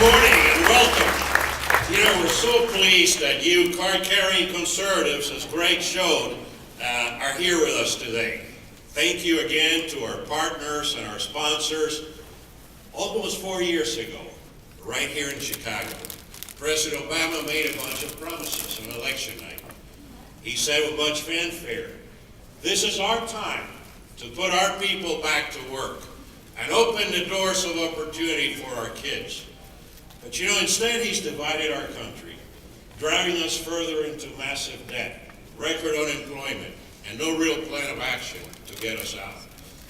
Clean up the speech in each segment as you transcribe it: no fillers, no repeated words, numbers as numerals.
morning and welcome. You know, we're so pleased that you card-carrying conservatives, as Greg showed, are here with us today. Thank you again to our partners and our sponsors. Almost 4 years ago, right here in Chicago, President Obama made a bunch of promises on election night. He said with much fanfare, this is our time to put our people back to work and open the doors of opportunity for our kids. But you know, instead he's divided our country, driving us further into massive debt, record unemployment, and no real plan of action to get us out.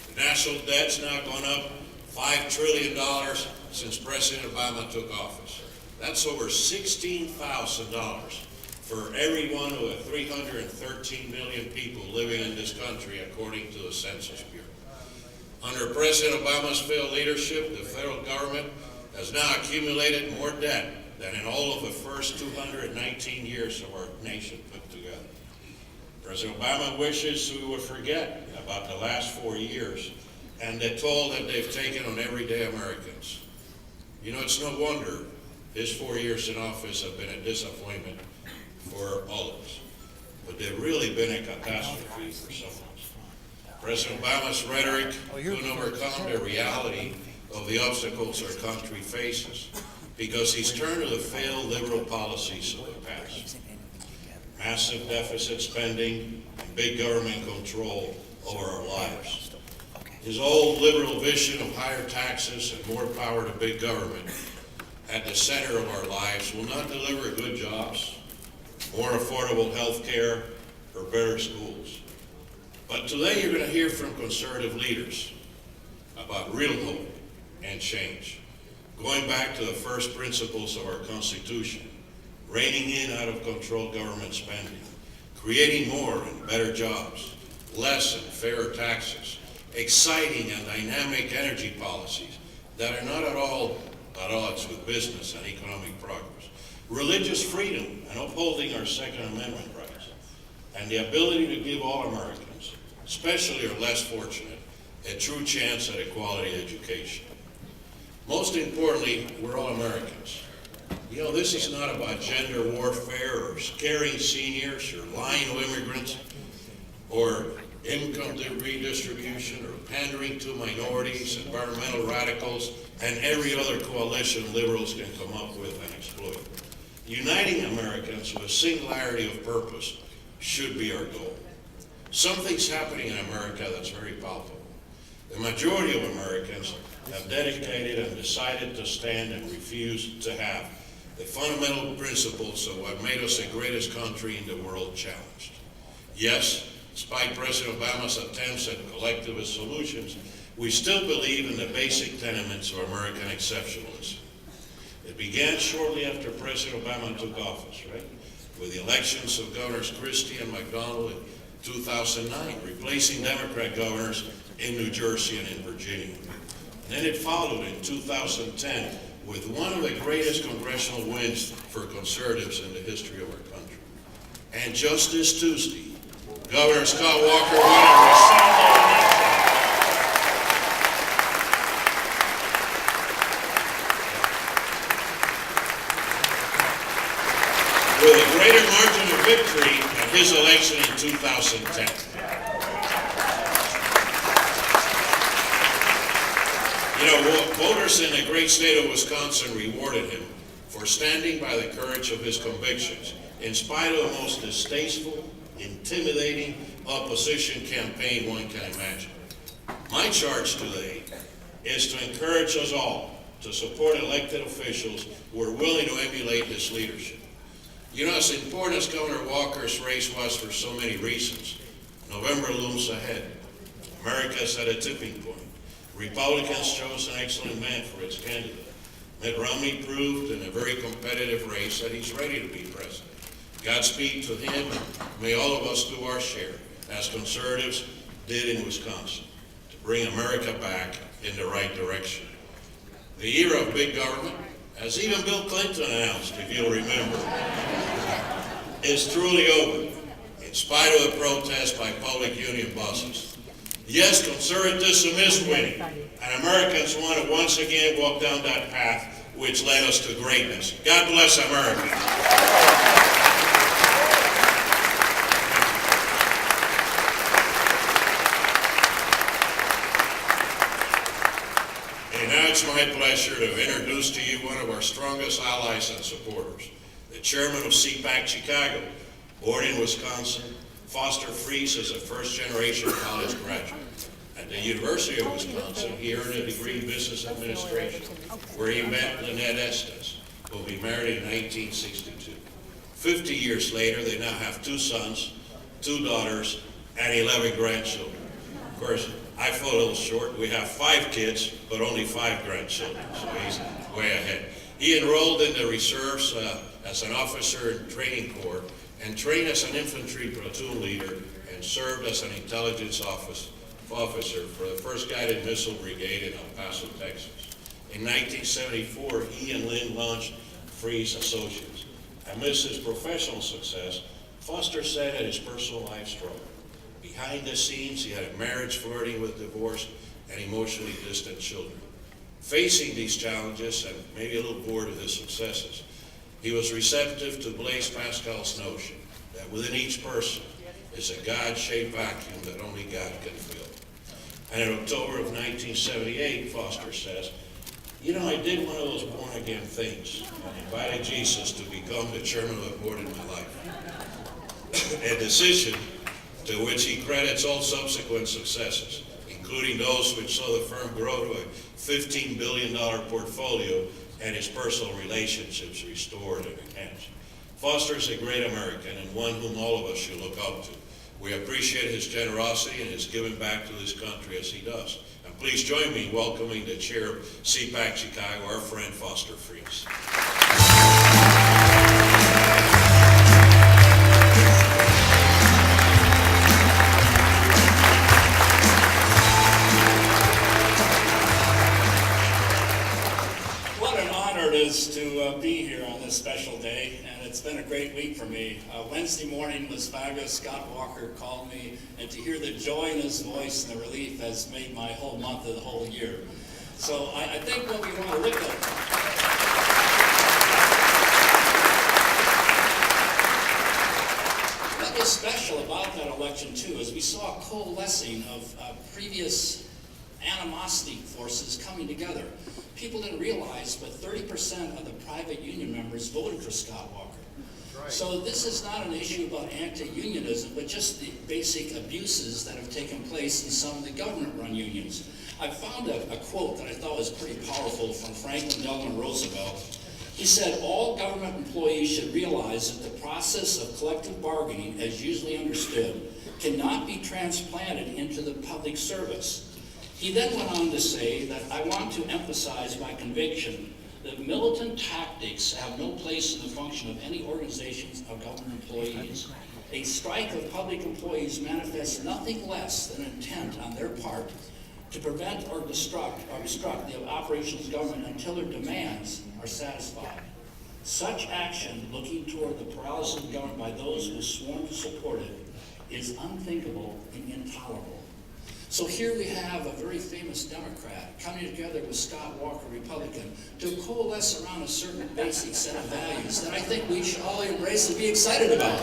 The national debt's now gone up $5 trillion since President Obama took office. That's over $16,000 for every one of the 313 million people living in this country, according to the Census Bureau. Under President Obama's failed leadership, the federal government has now accumulated more debt than in all of the first 219 years of our nation put together. President Obama wishes we would forget about the last 4 years and the toll that they've taken on everyday Americans. You know, it's no wonder his 4 years in office have been a disappointment for all of us. But they've really been a catastrophe for some of us. President Obama's rhetoric couldn't overcome the reality of the obstacles our country faces because he's turned to the failed liberal policies of the past. Massive deficit spending and big government control over our lives. His old liberal vision of higher taxes and more power to big government at the center of our lives will not deliver good jobs, more affordable health care, or better schools. But today you're going to hear from conservative leaders about real hope and change, going back to the first principles of our Constitution, reining in out of control government spending, creating more and better jobs, less and fairer taxes, exciting and dynamic energy policies that are not at all at odds with business and economic progress, religious freedom and upholding our Second Amendment rights, and the ability to give all Americans, especially our less fortunate, a true chance at a quality education. Most importantly, we're all Americans. You know, this is not about gender warfare or scaring seniors or lying to immigrants or income redistribution or pandering to minorities, environmental radicals, and every other coalition liberals can come up with and exploit. Uniting Americans with a singularity of purpose should be our goal. Something's happening in America that's very palpable. The majority of Americans have dedicated and decided to stand and refuse to have the fundamental principles of what made us the greatest country in the world challenged. Yes, despite President Obama's attempts at collectivist solutions, we still believe in the basic tenements of American exceptionalism. It began shortly after President Obama took office, right? With the elections of Governors Christie and McDonald in 2009, replacing Democrat governors in New Jersey and in Virginia. And then it followed in 2010 with one of the greatest congressional wins for conservatives in the history of our country. And just this Tuesday, Governor Scott Walker won a resounding election. With a greater margin of victory than his election in 2010. You know, voters in the great state of Wisconsin rewarded him for standing by the courage of his convictions in spite of the most distasteful, intimidating opposition campaign one can imagine. My charge today is to encourage us all to support elected officials who are willing to emulate his leadership. You know, as important as Governor Walker's race was for so many reasons, November looms ahead. America's at a tipping point. Republicans chose an excellent man for its candidate. Mitt Romney proved in a very competitive race that he's ready to be president. Godspeed to him, and may all of us do our share, as conservatives did in Wisconsin, to bring America back in the right direction. The era of big government, as even Bill Clinton announced, if you'll remember, is truly over, in spite of the protest by public union bosses. Yes, conservatism is winning, and Americans want to once again walk down that path which led us to greatness. God bless America. And now it's my pleasure to introduce to you one of our strongest allies and supporters, the chairman of CPAC Chicago. Born in Wisconsin, Foster Friess is a first-generation college graduate. At the University of Wisconsin, he earned a degree in business administration, where he met Lynette Estes, who will be married in 1962. 50 years later, they now have 2 sons, 2 daughters, and 11 grandchildren. Of course, I fell a little short. We have 5 kids, but only 5 grandchildren, so he's way ahead. He enrolled in the reserves as an officer in training corps and trained as an infantry platoon leader and served as an intelligence officer for the 1st Guided Missile Brigade in El Paso, Texas. In 1974, he and Lynn launched Friess Associates. Amidst his professional success, Foster said that his personal life struggled. Behind the scenes, he had a marriage flirting with divorce and emotionally distant children. Facing these challenges, and maybe a little bored of his successes, he was receptive to Blaise Pascal's notion that within each person is a God-shaped vacuum that only God can fill. And in October of 1978, Foster says, "You know, I did one of those born-again things. I invited Jesus to become the chairman of the board in my life." A decision to which he credits all subsequent successes, including those which saw the firm grow to a $15 billion portfolio and his personal relationships restored and enhanced. Foster is a great American and one whom all of us should look up to. We appreciate his generosity and his giving back to this country as he does. And please join me in welcoming the chair of CPAC Chicago, our friend Foster Friess. To be here on this special day, and it's been a great week for me. Wednesday morning was fabulous. Scott Walker called me, and to hear the joy in his voice and the relief has made my whole month of the whole year. So I think what we want to look at, what was special about that election too is we saw a coalescing of previous animosity forces coming together. People didn't realize, but 30% of the private union members voted for Scott Walker. Right. So this is not an issue about anti-unionism, but just the basic abuses that have taken place in some of the government-run unions. I found a quote that I thought was pretty powerful from Franklin Delano Roosevelt. He said, "All government employees should realize that the process of collective bargaining, as usually understood, cannot be transplanted into the public service." He then went on to say that, "I want to emphasize my conviction that militant tactics have no place in the function of any organizations of government employees. A strike of public employees manifests nothing less than intent on their part to prevent or obstruct the operations of government until their demands are satisfied. Such action, looking toward the paralysis of government by those who sworn to support it, is unthinkable and intolerable." So here we have a very famous Democrat coming together with Scott Walker, Republican, to coalesce around a certain basic set of values that I think we should all embrace and be excited about.